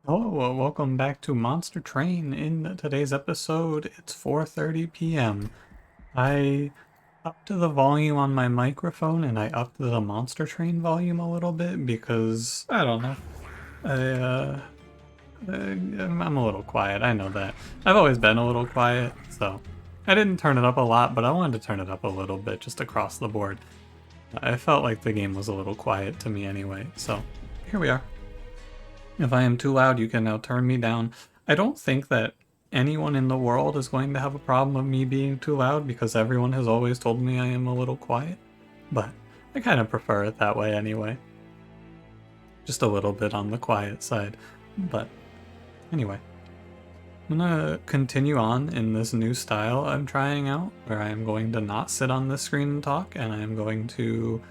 Hello, welcome back to Monster Train. In today's episode, it's 4:30 p.m. I upped the volume on my microphone and I upped the Monster Train volume a little bit because, I don't know, I, I'm a little quiet, I know that. I've always been a little quiet, so I didn't turn it up a lot, but I wanted to turn it up a little bit just across the board. I felt like the game was a little quiet to me anyway, so here we are. If I am too loud, you can now turn me down. I don't think that anyone in the world is going to have a problem of me being too loud because everyone has always told me I am a little quiet. But I kind of prefer it that way anyway. Just a little bit on the quiet side. But anyway, I'm gonna continue on in this new style I'm trying out where I am going to not sit on this screen and talk, and I am going to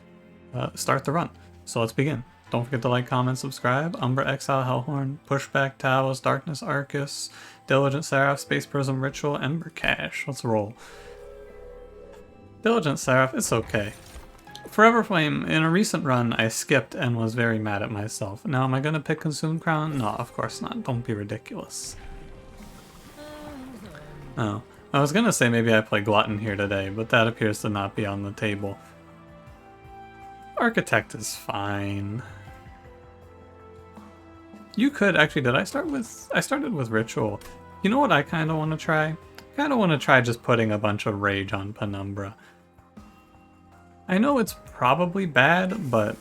start the run. So let's begin. Don't forget to like, comment, subscribe. Umbra, Exile, Hellhorned, Pushback, Taos, Darkness, Arcus, Diligent Seraph, Space Prism, Ritual, Ember Cache. Let's roll. Diligent Seraph, it's okay. Forever Flame, in a recent run, I skipped and was very mad at myself. Now, am I gonna pick Consumed Crown? No, of course not. Don't be ridiculous. Oh, I was gonna say maybe I play Glutton here today, but that appears to not be on the table. Architect is fine. You could actually. Did I start with? I started with Ritual. You know what I kind of want to try? I kind of want to try just putting a bunch of Rage on Penumbra. I know it's probably bad, but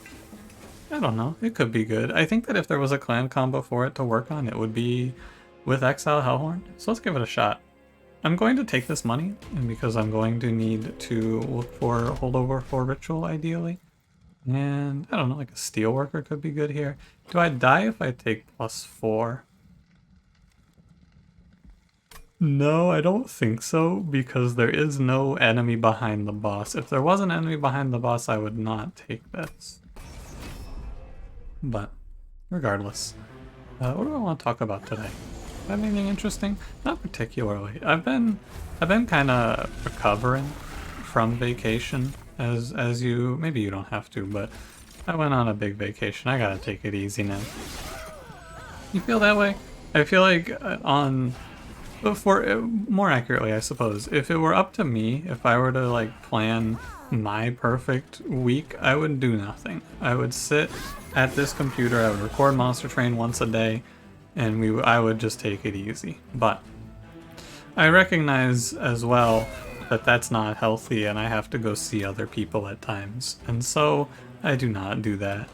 I don't know. It could be good. I think that if there was a clan combo for it to work on, it would be with Exile Hellhorned. So let's give it a shot. I'm going to take this money, and because I'm going to need to look for holdover for Ritual, ideally. And I don't know, like a Steelworker could be good here. Do I die if I take +4? No, I don't think so, because there is no enemy behind the boss. If there was an enemy behind the boss, I would not take this. But regardless, what do I want to talk about today? Have anything interesting? Not particularly. I've been kind of recovering from vacation. As you, maybe you don't have to, but I went on a big vacation. I gotta take it easy now. You feel that way? I feel like more accurately, I suppose, if it were up to me, if I were to like plan my perfect week, I would do nothing. I would sit at this computer, I would record Monster Train once a day, and I would just take it easy. But I recognize as well that that's not healthy and I have to go see other people at times. And so I do not do that.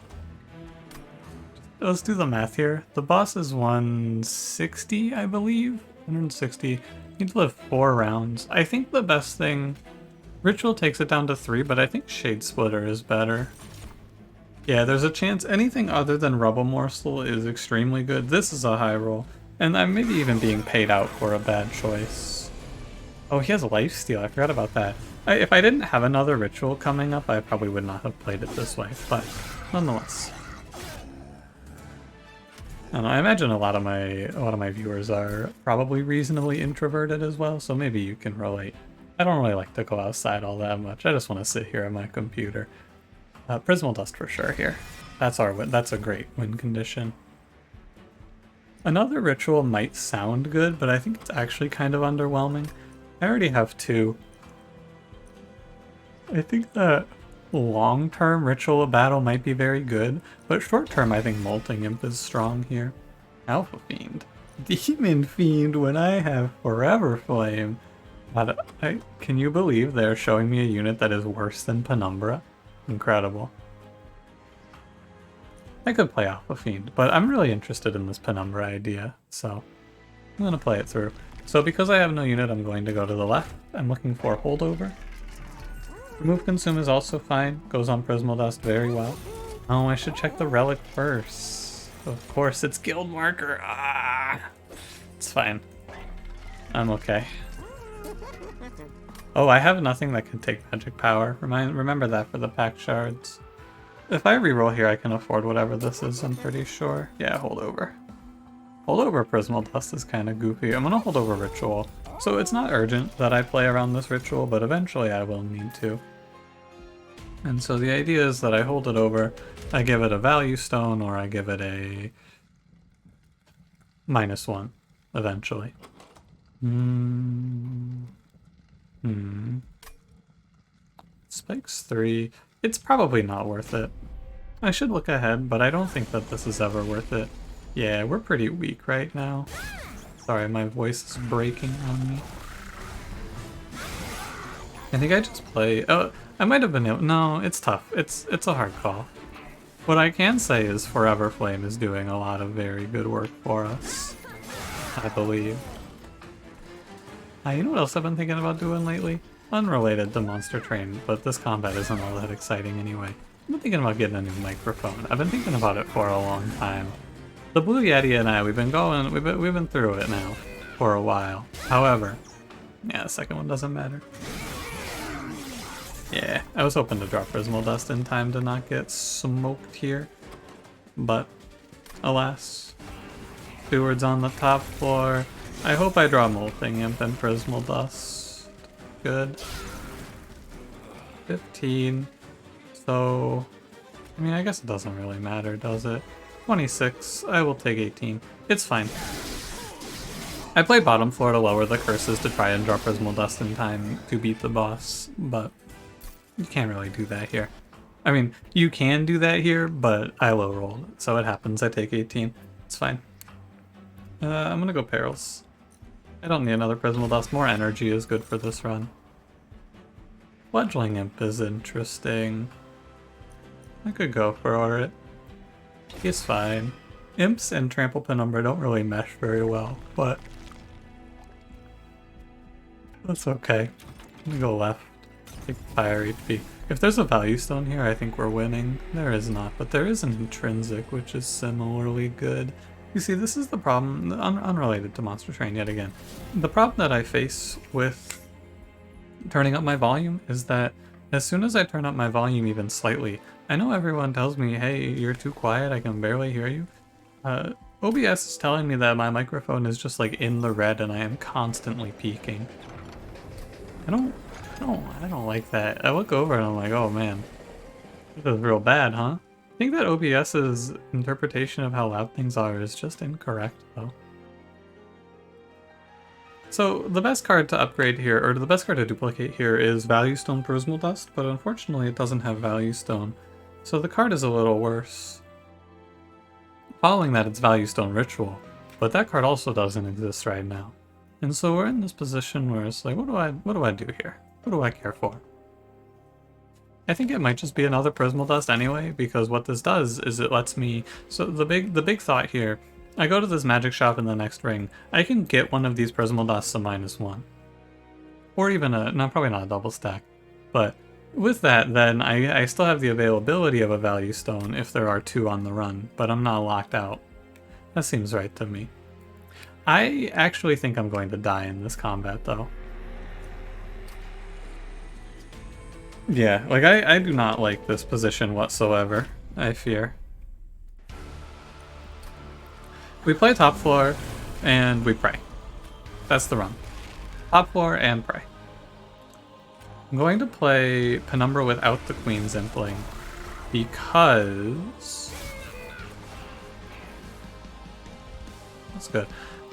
Let's do the math here. The boss is 160, I believe. 160. Need to live 4 rounds. I think the best thing... Ritual takes it down to 3, but I think Shade Splitter is better. Yeah, there's a chance anything other than Rubble Morsel is extremely good. This is a high roll. And I'm maybe even being paid out for a bad choice. Oh, he has lifesteal. I forgot about that. If I didn't have another ritual coming up, I probably would not have played it this way. But nonetheless, I don't know. I imagine a lot of my viewers are probably reasonably introverted as well, so maybe you can relate. I don't really like to go outside all that much. I just want to sit here at my computer. Prismal Dust for sure here. That's our win. That's a great win condition. Another ritual might sound good, but I think it's actually kind of underwhelming. I already have 2. I think that long-term Ritual of Battle might be very good, but short-term I think Molting Imp is strong here. Alpha Fiend. Demon Fiend when I have Forever Flame. God, can you believe they're showing me a unit that is worse than Penumbra? Incredible. I could play Alpha Fiend, but I'm really interested in this Penumbra idea, so I'm going to play it through. So because I have no unit, I'm going to go to the left. I'm looking for Holdover. Remove Consume is also fine. Goes on Prismal Dust very well. Oh, I should check the Relic first. Of course, it's Guild Marker. Ah! It's fine. I'm okay. Oh, I have nothing that can take Magic Power. Remember that for the Pack Shards. If I reroll here, I can afford whatever this is, I'm pretty sure. Yeah, Holdover. Holdover Prismal Dust is kind of goofy. I'm going to hold over Ritual. So it's not urgent that I play around this Ritual, but eventually I will need to. And so the idea is that I hold it over, I give it a value stone, or I give it a -1 eventually. Spikes 3. It's probably not worth it. I should look ahead, but I don't think that this is ever worth it. Yeah, we're pretty weak right now. Sorry, my voice is breaking on me. I think I just play... Oh, I might have been able... No, it's tough. It's a hard call. What I can say is Forever Flame is doing a lot of very good work for us, I believe. You know what else I've been thinking about doing lately? Unrelated to Monster Train, but this combat isn't all that exciting anyway. I've been thinking about getting a new microphone. I've been thinking about it for a long time. The Blue Yeti and I, we've been through it now for a while. However, yeah, the second one doesn't matter. Yeah, I was hoping to drop Prismal Dust in time to not get smoked here, but alas. Stewards on the top floor. I hope I draw Molting Imp and Prismal Dust. Good. 15. So, I mean, I guess it doesn't really matter, does it? 26. I will take 18. It's fine. I play bottom floor to lower the curses to try and draw Prismal Dust in time to beat the boss, but you can't really do that here. I mean, you can do that here, but I low rolled, so it happens. I take 18. It's fine. I'm gonna go Perils. I don't need another Prismal Dust. More energy is good for this run. Fledgling Imp is interesting. I could go for it. He's fine. Imps and Trample Penumbra don't really mesh very well, but that's okay. I'm gonna go left. Take Fire HP. If there's a value stone here, I think we're winning. There is not, but there is an intrinsic, which is similarly good. You see, this is the problem, unrelated to Monster Train yet again. The problem that I face with turning up my volume is that as soon as I turn up my volume even slightly, I know everyone tells me, hey, you're too quiet, I can barely hear you. OBS is telling me that my microphone is just like in the red and I am constantly peaking. I don't like that. I look over and I'm like, oh man, this is real bad, huh? I think that OBS's interpretation of how loud things are is just incorrect, though. So the best card to upgrade here, or the best card to duplicate here, is Value Stone Prismal Dust, but unfortunately it doesn't have Value Stone, so the card is a little worse. Following that, it's Value Stone Ritual, but that card also doesn't exist right now. And so we're in this position where it's like, what do I do here? What do I care for? I think it might just be another Prismal Dust anyway, because what this does is it lets me... So the big thought here, I go to this magic shop in the next ring, I can get one of these Prismal Dusts a -1. Or even a... No, probably not a double stack. But with that, then I still have the availability of a Value Stone if there are 2 on the run, but I'm not locked out. That seems right to me. I actually think I'm going to die in this combat, though. Yeah, like I do not like this position whatsoever, I fear. We play top floor, and we pray. That's the run. Top floor and pray. I'm going to play Penumbra without the Queen's Impling, because... That's good.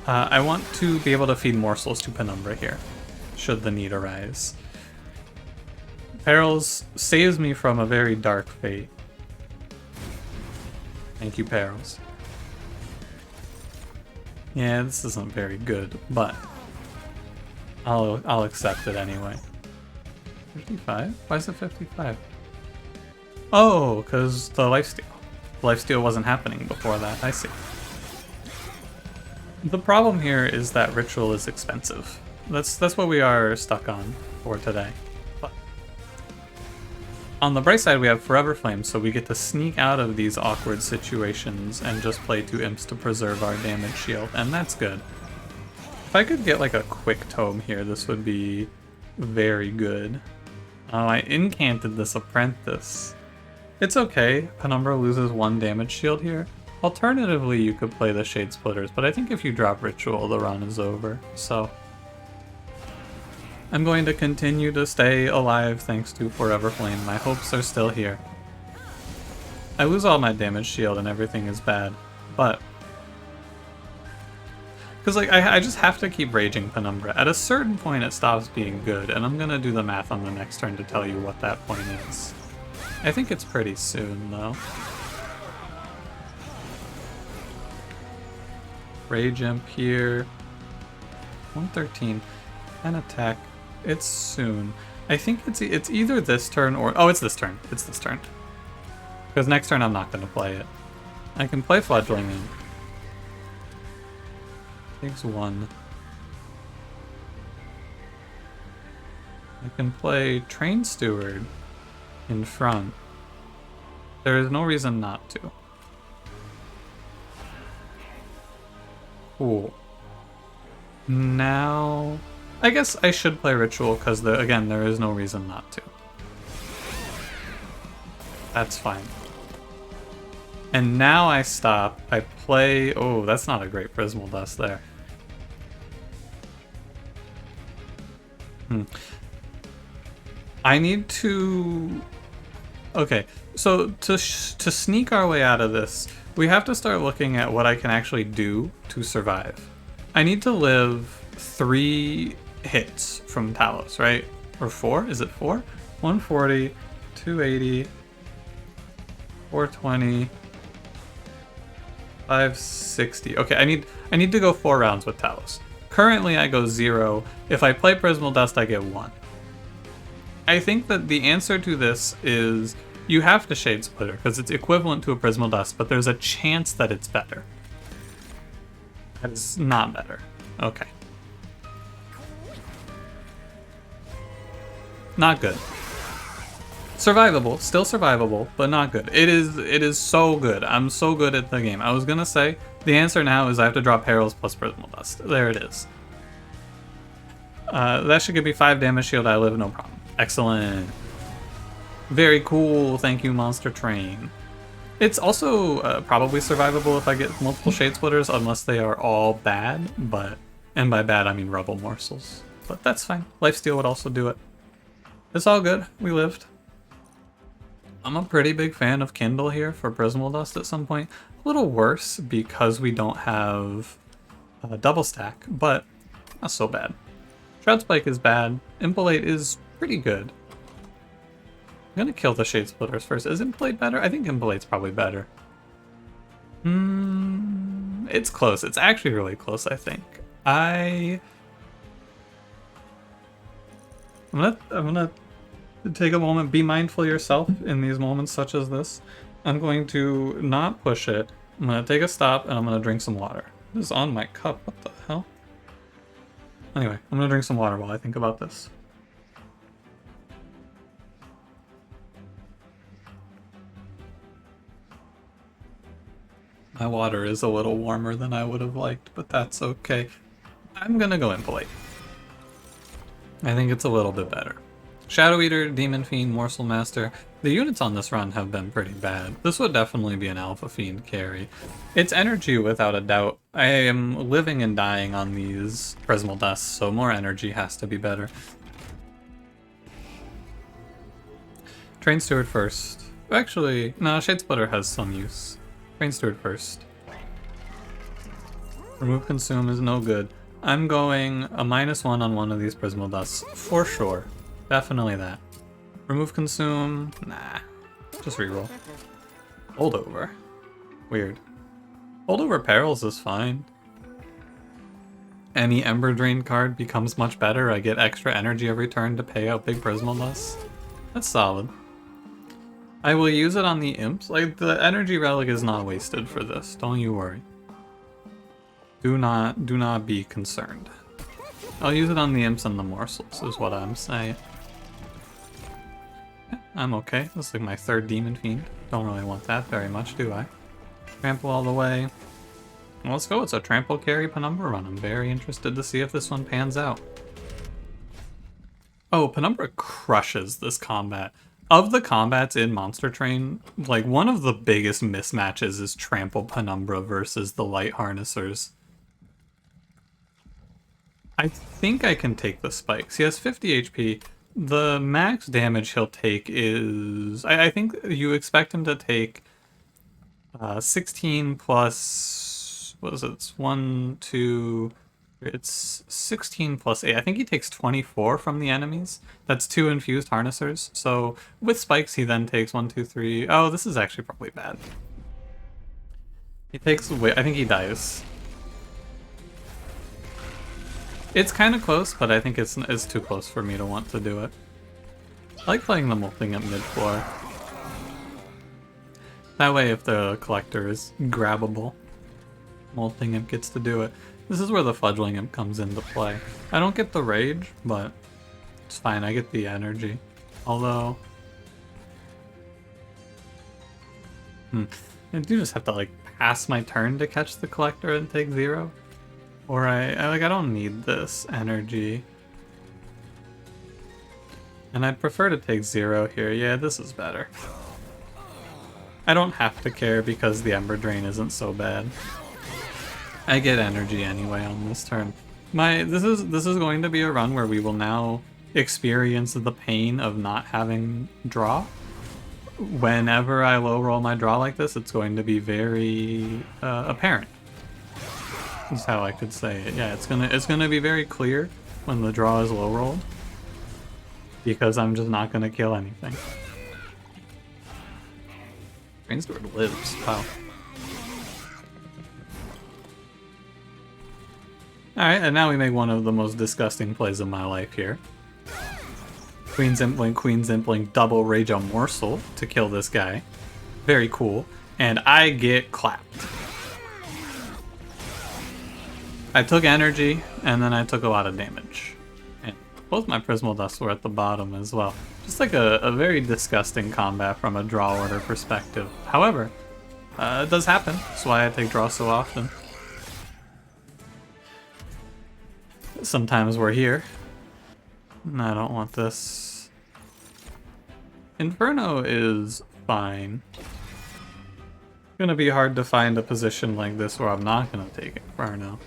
I want to be able to feed morsels to Penumbra here, should the need arise. Perils saves me from a very dark fate. Thank you, Perils. Yeah, this isn't very good, but I'll accept it anyway. 55? Why is it 55? Oh, because the lifesteal. Lifesteal wasn't happening before that, I see. The problem here is that Ritual is expensive. That's what we are stuck on for today. But on the bright side, we have Forever Flame, so we get to sneak out of these awkward situations and just play 2 imps to preserve our damage shield, and that's good. If I could get like a quick tome here, this would be very good. Oh, I incanted this Apprentice. It's okay, Penumbra loses 1 damage shield here. Alternatively, you could play the Shade Splitters, but I think if you drop Ritual, the run is over, so... I'm going to continue to stay alive thanks to Forever Flame. My hopes are still here. I lose all my damage shield and everything is bad, but Because, like, I just have to keep raging Penumbra. At a certain point, it stops being good, and I'm gonna do the math on the next turn to tell you what that point is. I think it's pretty soon, though. Rage Imp here. 113. And attack. It's soon. I think it's either this turn or... Oh, it's this turn. It's this turn. Because next turn I'm not going to play it. I can play Fledgling in. Takes 1. I can play Train Steward in front. There is no reason not to. Cool. Now... I guess I should play Ritual, because, again, there is no reason not to. That's fine. And now I stop. I play... Oh, that's not a great Prismal Dust there. I need to... Okay, so to sneak our way out of this, we have to start looking at what I can actually do to survive. I need to live 3 hits from Talos, right? Or 4? Is it 4? 140, 280, 420, 560. Okay, I need to go 4 rounds with Talos. Currently I go 0. If I play Prismal Dust, I get 1. I think that the answer to this is you have to Shade Splitter, because it's equivalent to a Prismal Dust, but there's a chance that it's better. It's not better. Okay. Not good. Survivable, still survivable, but not good. It is so good. I'm so good at the game. I was gonna say, the answer now is I have to drop Perils plus Prismal Dust. There it is. That should give me 5 damage shield, I live, no problem. Excellent. Very cool, thank you Monster Train. It's also probably survivable if I get multiple Shade Splitters, unless they are all bad, and by bad I mean rubble morsels. But that's fine, Lifesteal would also do it. It's all good, we lived. I'm a pretty big fan of Kindle here for Prismal Dust at some point. A little worse because we don't have a double stack, but not so bad. Shroud Spike is bad, Impalate is pretty good. I'm gonna kill the Shade Splitters first. Is Impalate better? I think Impalate's probably better. It's close. It's actually really close, I think. I'm gonna take a moment, be mindful yourself in these moments such as this. I'm going to not push it. I'm gonna take a stop and I'm gonna drink some water. This is on my cup, what the hell? Anyway, I'm gonna drink some water while I think about this. My water is a little warmer than I would have liked, but that's okay. I'm gonna go Impalate. I think it's a little bit better. Shadow Eater, Demon Fiend, Morsel Master. The units on this run have been pretty bad. This would definitely be an Alpha Fiend carry. It's energy without a doubt. I am living and dying on these Prismal Dusts, so more energy has to be better. Train Steward first. Actually, no, Shade Splitter has some use. Train Steward first. Remove Consume is no good. I'm going a -1 on one of these Prismal Dusts, for sure. Definitely that. Remove Consume, nah. Just reroll. Holdover. Weird. Holdover Perils is fine. Any Ember Drain card becomes much better. I get extra energy every turn to pay out big Prismal Dusts. That's solid. I will use it on the Imps. Like, the Energy Relic is not wasted for this. Don't you worry. Do not be concerned. I'll use it on the Imps and the Morsels, is what I'm saying. Yeah, I'm okay. This is like my 3rd Demon Fiend. Don't really want that very much, do I? Trample all the way. Well, let's go. It's a Trample Carry Penumbra run. I'm very interested to see if this one pans out. Oh, Penumbra crushes this combat. Of the combats in Monster Train, like, one of the biggest mismatches is Trample Penumbra versus the Light Harnessers. I think I can take the spikes. He has 50 HP. The max damage he'll take is... I think you expect him to take 16 plus what is it? It's 1, 2, it's 16 plus 8. I think he takes 24 from the enemies. That's 2 infused harnessers. So with spikes, he then takes 1, 2, 3. Oh, this is actually probably bad. He takes, I think he dies. It's kind of close, but I think it's too close for me to want to do it. I like playing the molting at mid-floor. That way, if the collector is grabbable, molting imp gets to do it. This is where the fledgling imp comes into play. I don't get the rage, but it's fine. I get the energy. Although, I do just have to like pass my turn to catch the collector and take 0, or I don't need this energy. And I'd prefer to take 0 here. Yeah, this is better. I don't have to care because the Ember Drain isn't so bad. I get energy anyway on this turn. This is going to be a run where we will now experience the pain of not having draw. Whenever I low roll my draw like this, it's going to be very apparent. Is how I could say it. Yeah, it's gonna be very clear when the draw is low rolled, because I'm just not gonna kill anything. Brainsword lives. Wow. Alright, and now we make one of the most disgusting plays of my life here. Queen's Impling, double Rage a Morsel to kill this guy. Very cool. And I get clapped. I took energy, and then I took a lot of damage. And both my Prismal Dusts were at the bottom as well. Just like a very disgusting combat from a draw order perspective. However, it does happen. That's why I take draw so often. Sometimes we're here. And I don't want this. Inferno is fine. It's gonna be hard to find a position like this where I'm not gonna take Inferno.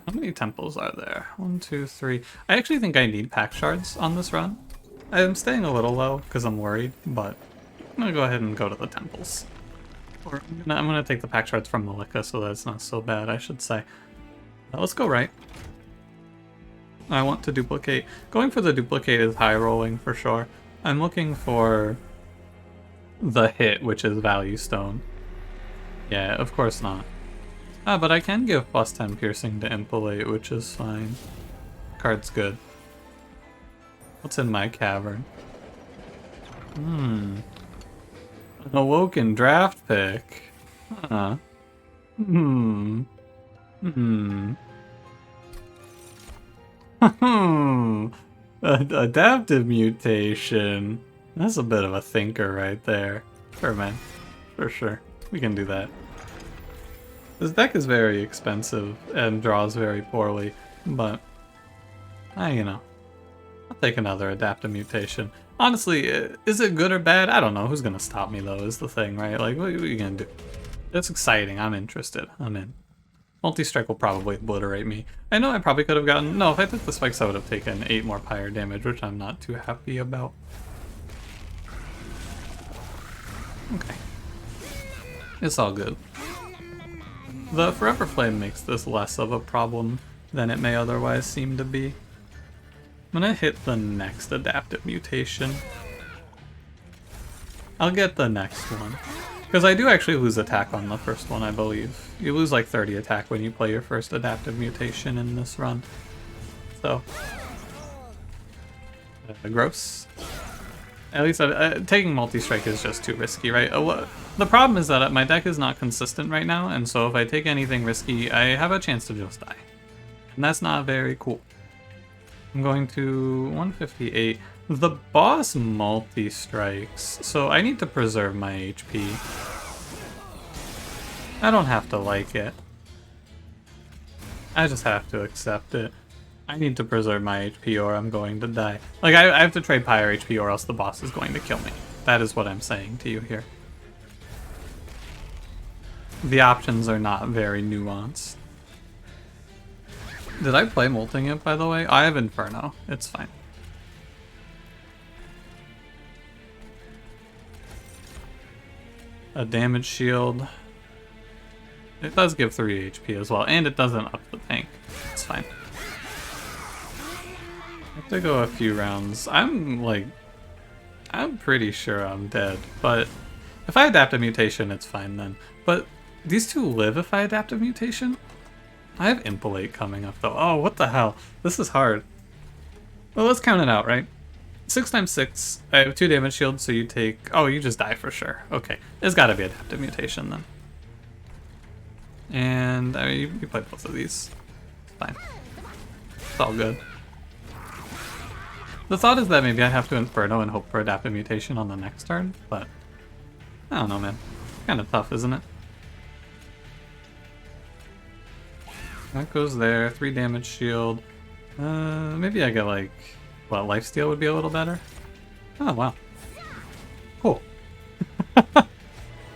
How many temples are there? 1, 2, 3. I actually think I need pack shards on this run. I'm staying a little low because I'm worried, but I'm gonna go ahead and go to the temples. Or I'm gonna take the pack shards from Malika so that it's not so bad, I should say. Now let's go right. I want to duplicate. Going for the duplicate is high rolling for sure. I'm looking for the hit, which is Value Stone. Yeah, of course not. But I can give plus 10 piercing to Impelate, which is fine. Card's good. What's in my cavern? An Awoken draft pick. Huh. Adaptive mutation. That's a bit of a thinker right there. Sure, man. For sure. We can do that. This deck is very expensive and draws very poorly, but you know, I'll take another adaptive mutation. Honestly, is it good or bad? I don't know. Who's gonna stop me though is the thing, right? Like, what are you gonna do? It's exciting. I'm interested. I'm in. Multi-strike will probably obliterate me. I know I probably could have gotten... No, if I took the spikes, I would have taken 8 more pyre damage, which I'm not too happy about. Okay. It's all good. The Forever Flame makes this less of a problem than it may otherwise seem to be. I'm gonna hit the next adaptive mutation. I'll get the next one. Because I do actually lose attack on the first one, I believe. You lose like 30 attack when you play your first adaptive mutation in this run. So. Gross. At least taking multi-strike is just too risky, right? The problem is that my deck is not consistent right now, and so if I take anything risky, I have a chance to just die. And that's not very cool. I'm going to 158. The boss multi-strikes, so I need to preserve my HP. I don't have to like it. I just have to accept it. I need to preserve my HP or I'm going to die. Like, I have to trade Pyre HP or else the boss is going to kill me. That is what I'm saying to you here. The options are not very nuanced. Did I play Molting Imp, by the way? I have Inferno. It's fine. A damage shield. It does give 3 HP as well, and it doesn't up the tank. It's fine. I have to go a few rounds. I'm pretty sure I'm dead, but if I adapt a mutation, it's fine then. But these two live if I adapt a mutation? I have Impelate coming up though. Oh, what the hell? This is hard. Well, let's count it out, right? 6 times 6, I have 2 damage shields, so you take... Oh, you just die for sure. Okay, it's gotta be adaptive mutation then. And, I mean, you play both of these. Fine. It's all good. The thought is that maybe I have to Inferno and hope for adaptive mutation on the next turn, but... I don't know, man. Kinda tough, isn't it? That goes there, 3 damage shield. Maybe I get like... What, lifesteal would be a little better? Oh, wow. Cool.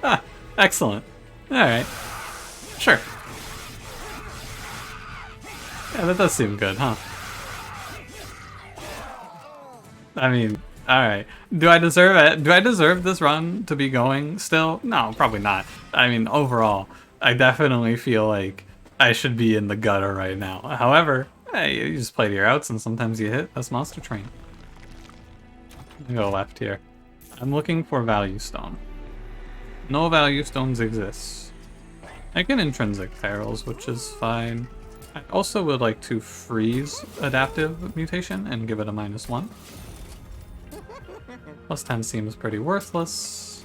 Ah, excellent. Alright. Sure. Yeah, that does seem good, huh? I mean, alright. Do I deserve it? Do I deserve this run to be going still? No, probably not. I mean, overall, I definitely feel like I should be in the gutter right now. However, hey, you just play to your outs and sometimes you hit. That's Monster Train. I'm gonna go left here. I'm looking for Value Stone. No Value Stones exist. I can Intrinsic Perils, which is fine. I also would like to freeze Adaptive Mutation and give it a -1. Plus 10 seems pretty worthless.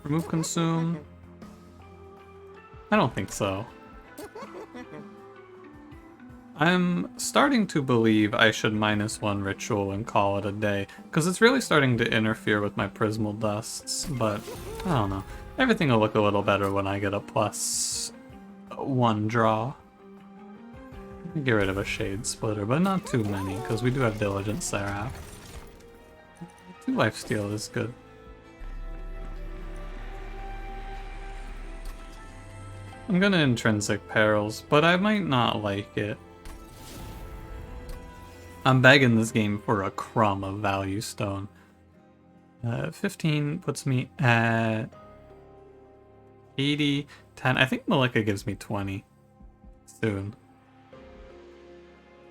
Remove Consume. I don't think so. I'm starting to believe I should -1 Ritual and call it a day, because it's really starting to interfere with my Prismal Dusts, but I don't know. Everything will look a little better when I get a +1 draw. Get rid of a Shade Splitter, but not too many, because we do have Diligent Seraph. 2 lifesteal is good. I'm gonna Intrinsic Perils, but I might not like it. I'm begging this game for a crumb of Value Stone. 15 puts me at 80, 10. I think Malika gives me 20 soon.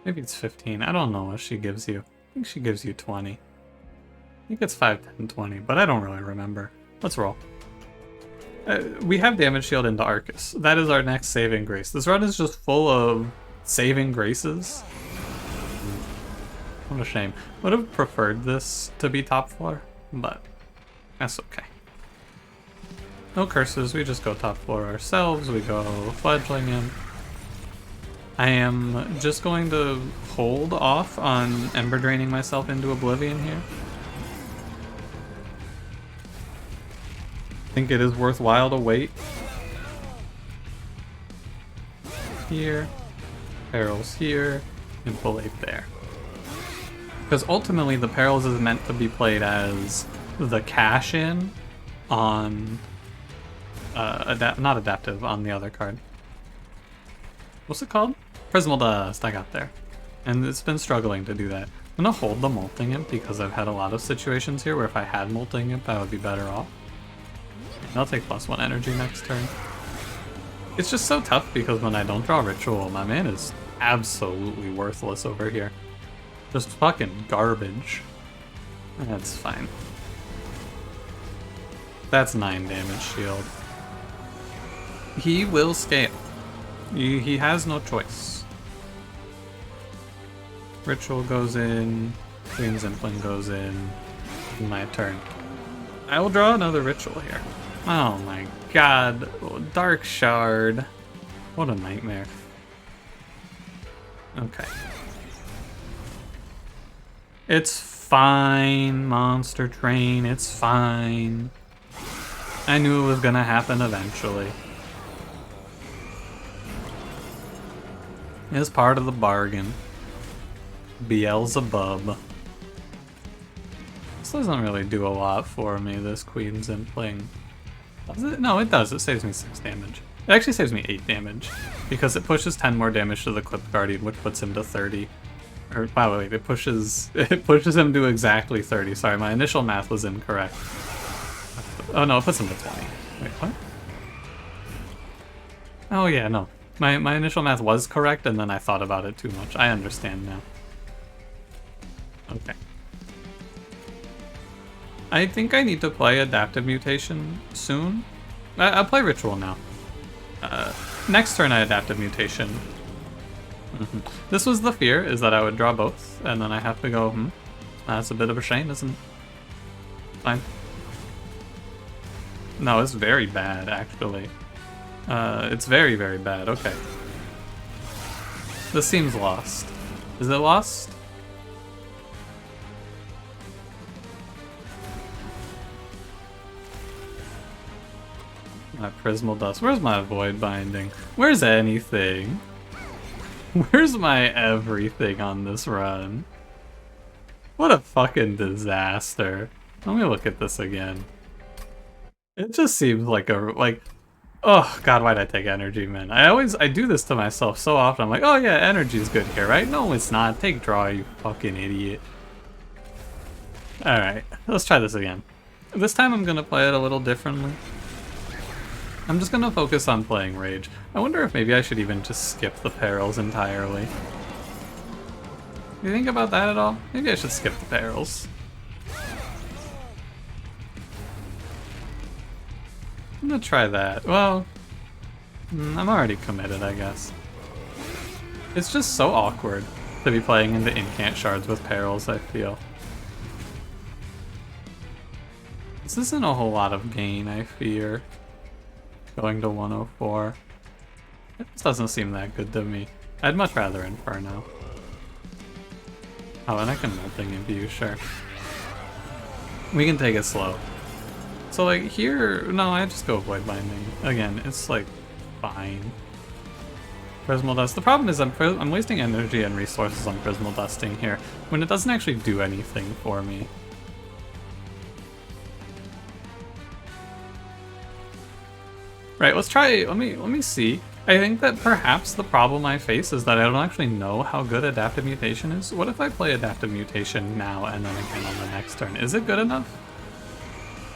Maybe it's 15. I don't know what she gives you. I think she gives you 20. I think it's 5, 10, 20, but I don't really remember. Let's roll. We have Damage Shield into Arcus. That is our next saving grace. This run is just full of saving graces. What a shame. Would have preferred this to be top floor, but that's okay. No curses, we just go top floor ourselves, we go Fledgling him. I am just going to hold off on Ember Draining myself into Oblivion here. I think it is worthwhile to wait. Here, Perils here, and Impelate there. Because ultimately the Perils is meant to be played as the cash-in on... not adaptive, on the other card. What's it called? Prismal Dust, I got there. And it's been struggling to do that. I'm gonna hold the Molting Imp because I've had a lot of situations here where if I had Molting Imp I would be better off. And I'll take +1 energy next turn. It's just so tough because when I don't draw Ritual, my man is absolutely worthless over here. Just fucking garbage. That's fine. That's 9 damage shield. He will scale. He has no choice. Ritual goes in. Green Zimplin goes in. My turn. I will draw another Ritual here. Oh my god. Dark Shard. What a nightmare. Okay. It's fine, Monster Train. It's fine. I knew it was gonna happen eventually. It's part of the bargain. Beelzebub. This doesn't really do a lot for me, this Queen's Impling. Does it? No, it does. It saves me 6 damage. It actually saves me 8 damage, because it pushes 10 more damage to the Clipped Guardian, which puts him to 30. Or, wow, wait, it pushes him to exactly 30. Sorry, my initial math was incorrect. Oh no, it puts him to 20. Wait, what? Oh yeah, no. My initial math was correct, and then I thought about it too much. I understand now. Okay. I think I need to play Adaptive Mutation soon. I'll play Ritual now. Next turn I Adaptive Mutation. This was the fear, is that I would draw both, and then I have to go, that's a bit of a shame, isn't it? Fine. No, it's very bad, actually. It's very, very bad. Okay. This seems lost. Is it lost? My Prismal Dust. Where's my Void Binding? Where's anything? Where's my everything on this run? What a fucking disaster. Let me look at this again. It just seems like oh god, why'd I take energy, man? I do this to myself so often. I'm like, oh yeah, energy's good here, right? No, it's not. Take draw, you fucking idiot. Alright, let's try this again. This time I'm gonna play it a little differently. I'm just gonna focus on playing Rage. I wonder if maybe I should even just skip the perils entirely. You think about that at all? Maybe I should skip the perils. I'm gonna try that. Well, I'm already committed, I guess. It's just so awkward to be playing into incant shards with perils, I feel. This isn't a whole lot of gain, I fear. Going to 104. It just doesn't seem that good to me. I'd much rather Inferno. Oh, and I can Melting Imbue, sure. We can take it slow. So like here, no, I just go Void Binding. Again, it's like fine. Prismal Dust. The problem is I'm wasting energy and resources on Prismal Dusting here when it doesn't actually do anything for me. Right, let's try, let me see. I think that perhaps the problem I face is that I don't actually know how good Adaptive Mutation is. What if I play Adaptive Mutation now and then again on the next turn? Is it good enough?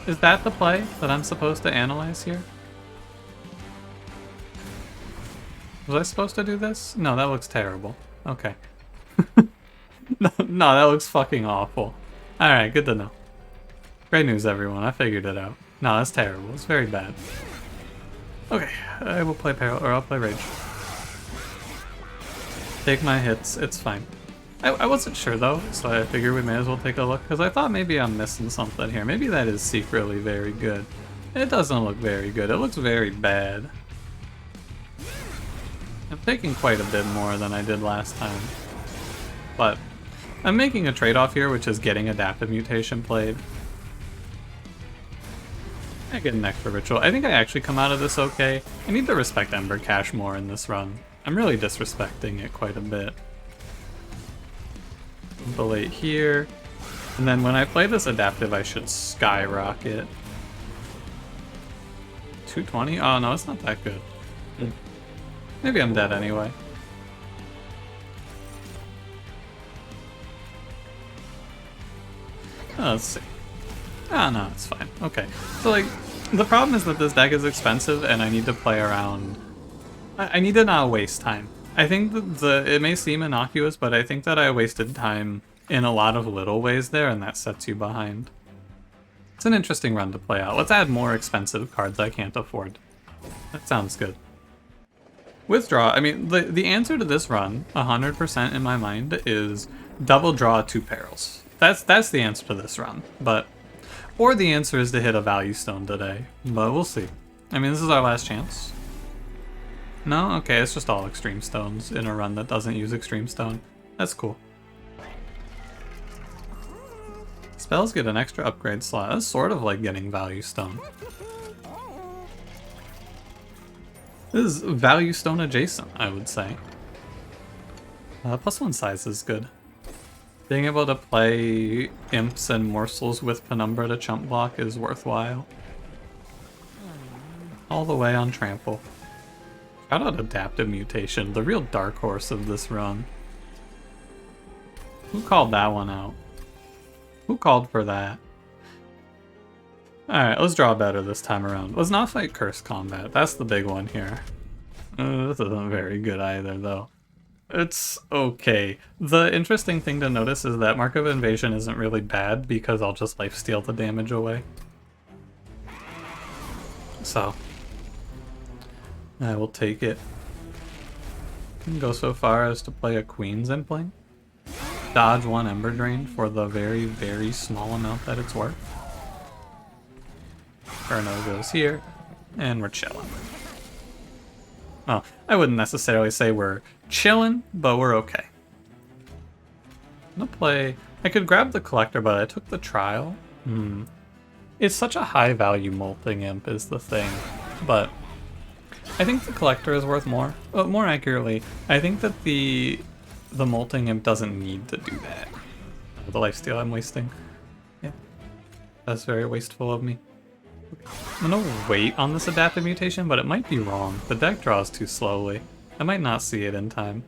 Is that the play that I'm supposed to analyze here? Was I supposed to do this? No, that looks terrible. Okay. No, that looks fucking awful. Alright, good to know. Great news, everyone. I figured it out. No, that's terrible. It's very bad. Okay, I will play Peril, or I'll play Rage. Take my hits, it's fine. I wasn't sure though, so I figured we may as well take a look, because I thought maybe I'm missing something here. Maybe that is secretly very good. It doesn't look very good, it looks very bad. I'm taking quite a bit more than I did last time. But I'm making a trade-off here, which is getting Adaptive Mutation played. I get an extra ritual. I think I actually come out of this okay. I need to respect Ember Cache more in this run. I'm really disrespecting it quite a bit. Belate here. And then when I play this adaptive, I should skyrocket. 220? Oh no, it's not that good. Maybe I'm dead anyway. Oh, let's see. Oh no, it's fine. Okay. So like, the problem is that this deck is expensive and I need to play around. I need to not waste time. I think that it may seem innocuous, but I think that I wasted time in a lot of little ways there, and that sets you behind. It's an interesting run to play out. Let's add more expensive cards I can't afford. That sounds good. Withdraw, I mean, the answer to this run, 100% in my mind, is double draw 2 perils. That's the answer to this run, but... Or the answer is to hit a value stone today, but we'll see. I mean, this is our last chance. No? Okay, it's just all extreme stones in a run that doesn't use extreme stone. That's cool. Spells get an extra upgrade slot. That's sort of like getting value stone. This is value stone adjacent, I would say. +1 size is good. Being able to play imps and morsels with Penumbra to chump block is worthwhile. All the way on trample. Shout out Adaptive Mutation, the real dark horse of this run. Who called that one out? Who called for that? Alright, let's draw better this time around. Let's not fight Curse Combat. That's the big one here. This isn't very good either, though. It's okay. The interesting thing to notice is that Mark of Invasion isn't really bad because I'll just lifesteal the damage away. So, I will take it. Can go so far as to play a Queen's Impling. Dodge one Ember Drain for the very, very small amount that it's worth. Inferno goes here, and we're chilling. Well, I wouldn't necessarily say we're chilling, but we're okay. I'm gonna play... I could grab the Collector, but I took the Trial. It's such a high value Molting Imp is the thing, but I think the Collector is worth more. But more accurately, I think that the Molting Imp doesn't need to do that. The lifesteal I'm wasting. Yeah, that's very wasteful of me. I'm gonna wait on this Adaptive Mutation, but it might be wrong. The deck draws too slowly. I might not see it in time.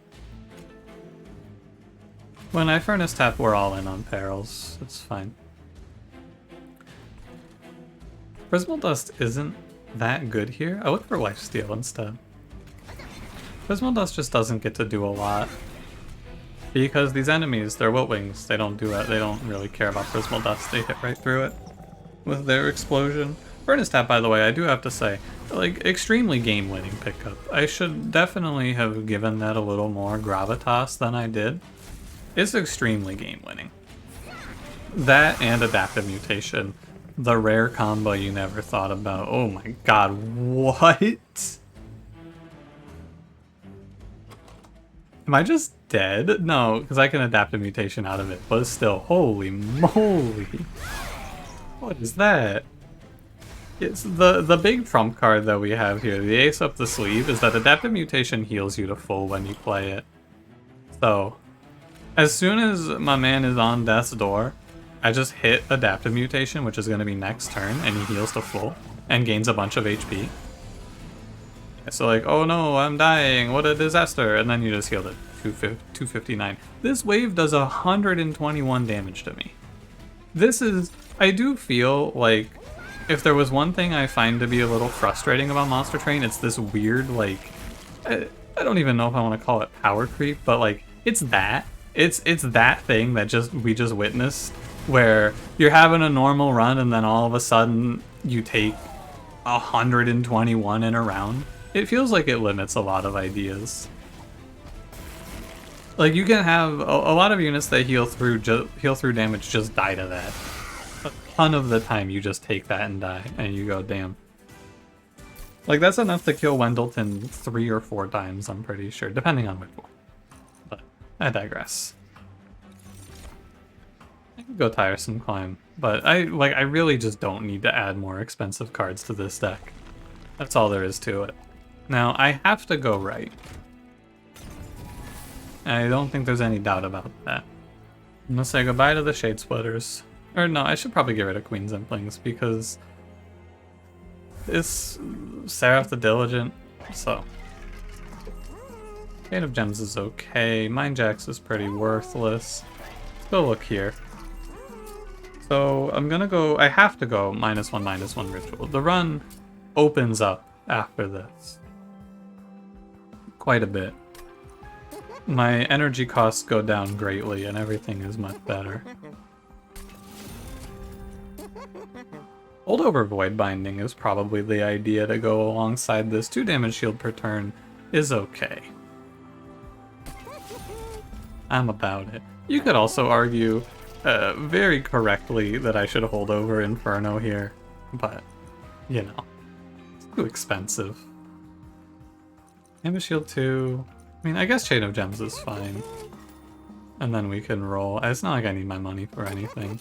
When I Furnace Tap, we're all in on Perils. It's fine. Prismal Dust isn't that good here. I look for Lifesteal instead. Prismal Dust just doesn't get to do a lot. Because these enemies, they're Wiltwings, they don't do it. They don't really care about Prismal Dust. They hit right through it with their explosion. Furnace Tap, by the way, I do have to say, like, extremely game-winning pickup. I should definitely have given that a little more gravitas than I did. It's extremely game-winning. That and Adaptive Mutation. The rare combo you never thought about. Oh my god, what? Am I just dead? No, because I can Adaptive Mutation out of it, but still, holy moly. What is that? It's the big trump card that we have here, the ace up the sleeve, is that Adaptive Mutation heals you to full when you play it. So, as soon as my man is on death's door, I just hit Adaptive Mutation, which is going to be next turn, and he heals to full, and gains a bunch of HP. So like, oh no, I'm dying, what a disaster, and then you just healed it, 259. This wave does 121 damage to me. This is, I do feel like, if there was one thing I find to be a little frustrating about Monster Train, it's this weird, like, I don't even know if I want to call it power creep, but like, it's that. It's that thing that we just witnessed, where you're having a normal run and then all of a sudden you take 121 in a round. It feels like it limits a lot of ideas. Like, you can have a lot of units that heal through damage just die to that. A ton of the time you just take that and die, and you go, damn. Like, that's enough to kill Wendleton 3 or 4 times, I'm pretty sure, depending on which one. But I digress. I could go Tiresome Climb, but I really just don't need to add more expensive cards to this deck. That's all there is to it. Now, I have to go right. I don't think there's any doubt about that. I'm gonna say goodbye to the Shade Splitters. Or no, I should probably get rid of Queen's Implings because it's Seraph the Diligent, so. Chain of Gems is okay. Mind Jacks is pretty worthless. Let's go look here. So I'm gonna go, I have to go -1/-1 Ritual. The run opens up after this. Quite a bit. My energy costs go down greatly and everything is much better. Holdover Void Binding is probably the idea to go alongside this. 2 damage shield per turn is okay. I'm about it. You could also argue very correctly that I should hold over Inferno here, but, you know, it's too expensive. Damage shield 2. I mean, I guess Chain of Gems is fine. And then we can roll. It's not like I need my money for anything.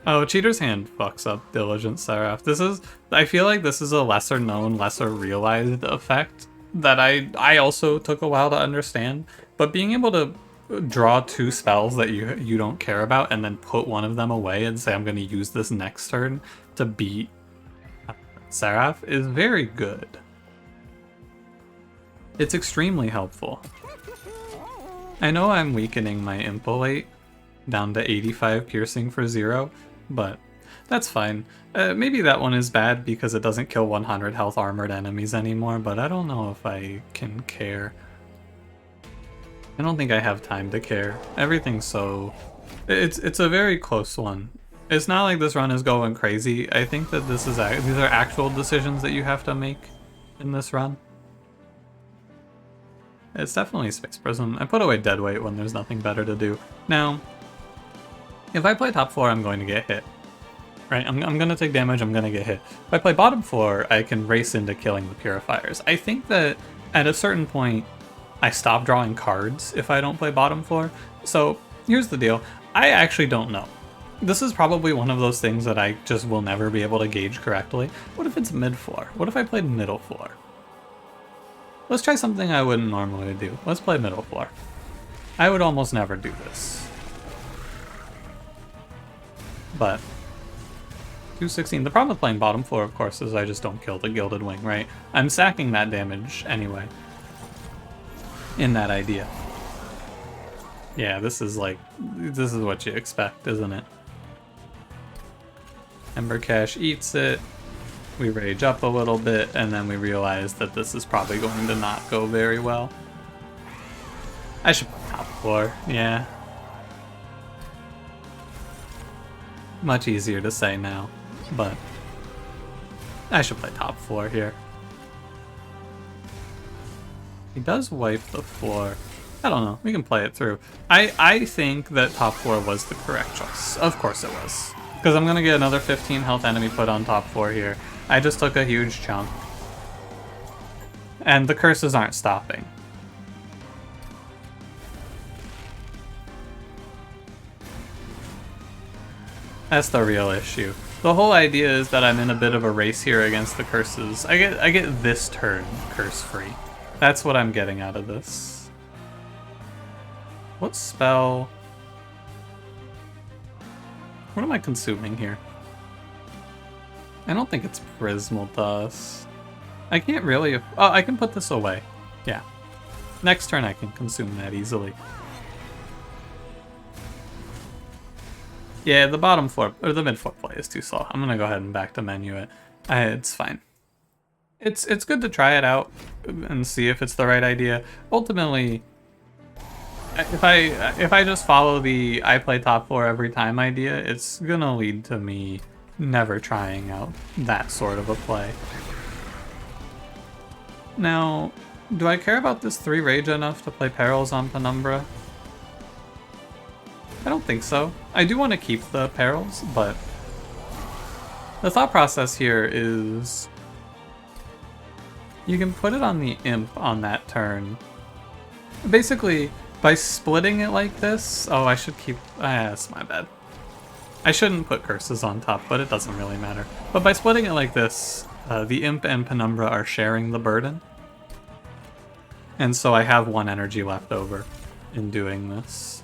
Oh, Cheater's Hand fucks up Diligent Seraph. I feel like this is a lesser known, lesser realized effect that I also took a while to understand. But being able to draw 2 spells that you don't care about and then put one of them away and say I'm going to use this next turn to beat Seraph is very good. It's extremely helpful. I know I'm weakening my Impolate down to 85 piercing for 0, but That's fine. Maybe that one is bad because it doesn't kill 100 health armored enemies anymore, but I don't know if I can care. I don't think I have time to care. Everything's so... It's a very close one. It's not like this run is going crazy. I think that these are actual decisions that you have to make in this run. It's definitely Space Prism. I put away Deadweight when there's nothing better to do. Now, if I play top 4, I'm going to get hit. Right? I'm going to take damage, I'm going to get hit. If I play bottom 4, I can race into killing the Purifiers. I think that at a certain point, I stop drawing cards if I don't play bottom 4. So, here's the deal. I actually don't know. This is probably one of those things that I just will never be able to gauge correctly. What if it's mid 4? What if I played middle 4? Let's try something I wouldn't normally do. Let's play middle 4. I would almost never do this. But 216. The problem with playing bottom 4, of course, is I just don't kill the Gilded Wing, right? I'm sacking that damage anyway. In that idea. Yeah, this is what you expect, isn't it? Ember Cache eats it. We rage up a little bit, and then we realize that this is probably going to not go very well. I should play top 4, yeah. Much easier to say now, but I should play top 4 here. He does wipe the floor. I don't know, we can play it through. I think that top 4 was the correct choice. Of course it was. Because I'm gonna get another 15 health enemy put on top 4 here. I just took a huge chunk. And the curses aren't stopping. That's the real issue. The whole idea is that I'm in a bit of a race here against the curses. I get this turn curse-free. That's what I'm getting out of this. What spell? What am I consuming here? I don't think it's Prismal Dust. I can't really... Oh, I can put this away. Yeah. Next turn I can consume that easily. Yeah, the bottom 4, or the mid 4 play is too slow. I'm gonna go ahead and back to menu it. It's fine. It's good to try it out and see if it's the right idea. Ultimately, if I just follow the I play top 4 every time idea, it's gonna lead to me never trying out that sort of a play. Now, do I care about this 3 rage enough to play Perils on Penumbra? I don't think so. I do want to keep the Perils, but the thought process here is you can put it on the Imp on that turn. Basically, by splitting it like this... Oh, I should keep... that's my bad. I shouldn't put curses on top, but it doesn't really matter. But by splitting it like this, the Imp and Penumbra are sharing the burden. And so I have 1 energy left over in doing this.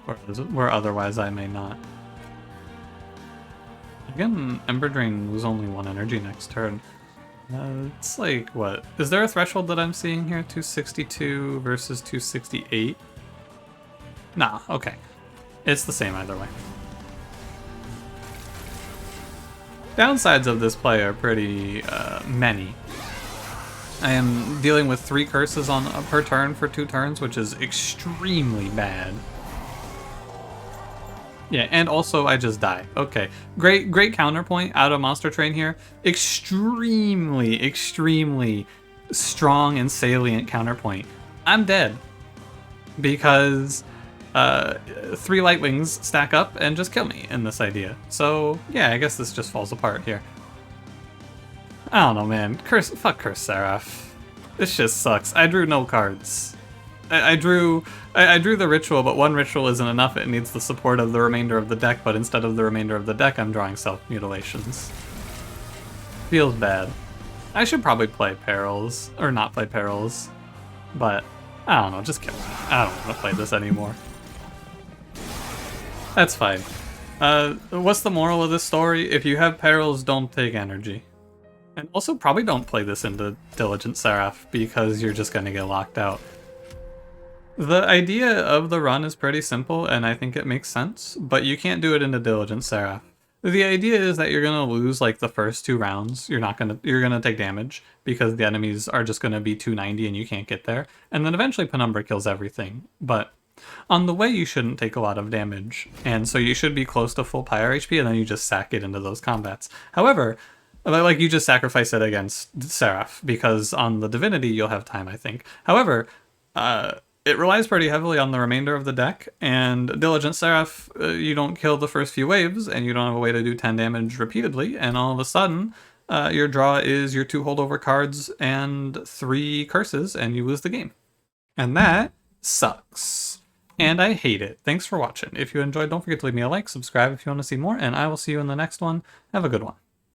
Where otherwise I may not. Again, Ember Drain was only 1 energy next turn. It's like, what? Is there a threshold that I'm seeing here? 262 versus 268? Nah, okay. It's the same either way. Downsides of this play are pretty many. I am dealing with 3 curses on per turn for 2 turns, which is extremely bad. Yeah, and also I just die. Okay, great counterpoint out of Monster Train here. Extremely strong and salient counterpoint. I'm dead because 3 Light Wings stack up and just kill me in this idea. So yeah, I guess this just falls apart here. I don't know, man. Fuck Curse Seraph. This just sucks. I drew no cards. I drew the ritual, but 1 ritual isn't enough. It needs the support of the remainder of the deck, but instead of the remainder of the deck, I'm drawing self-mutilations. Feels bad. I should probably play Perils, or not play Perils, but I don't know, just kill me. I don't want to play this anymore. That's fine. What's the moral of this story? If you have Perils, don't take energy. And also probably don't play this into Diligent Seraph, because you're just going to get locked out. The idea of the run is pretty simple, and I think it makes sense, but you can't do it into Diligent Seraph. The idea is that you're gonna lose like the first 2 rounds. You're gonna take damage because the enemies are just gonna be 290 and you can't get there. And then eventually Penumbra kills everything. But on the way you shouldn't take a lot of damage, and so you should be close to full pyre HP, and then you just sack it into those combats. However, like you just sacrifice it against Seraph because on the Divinity you'll have time, I think. However, it relies pretty heavily on the remainder of the deck, and Diligent Seraph, you don't kill the first few waves, and you don't have a way to do 10 damage repeatedly, and all of a sudden, your draw is your 2 holdover cards and 3 curses, and you lose the game. And that sucks. And I hate it. Thanks for watching. If you enjoyed, don't forget to leave me a like, subscribe if you want to see more, and I will see you in the next one. Have a good one.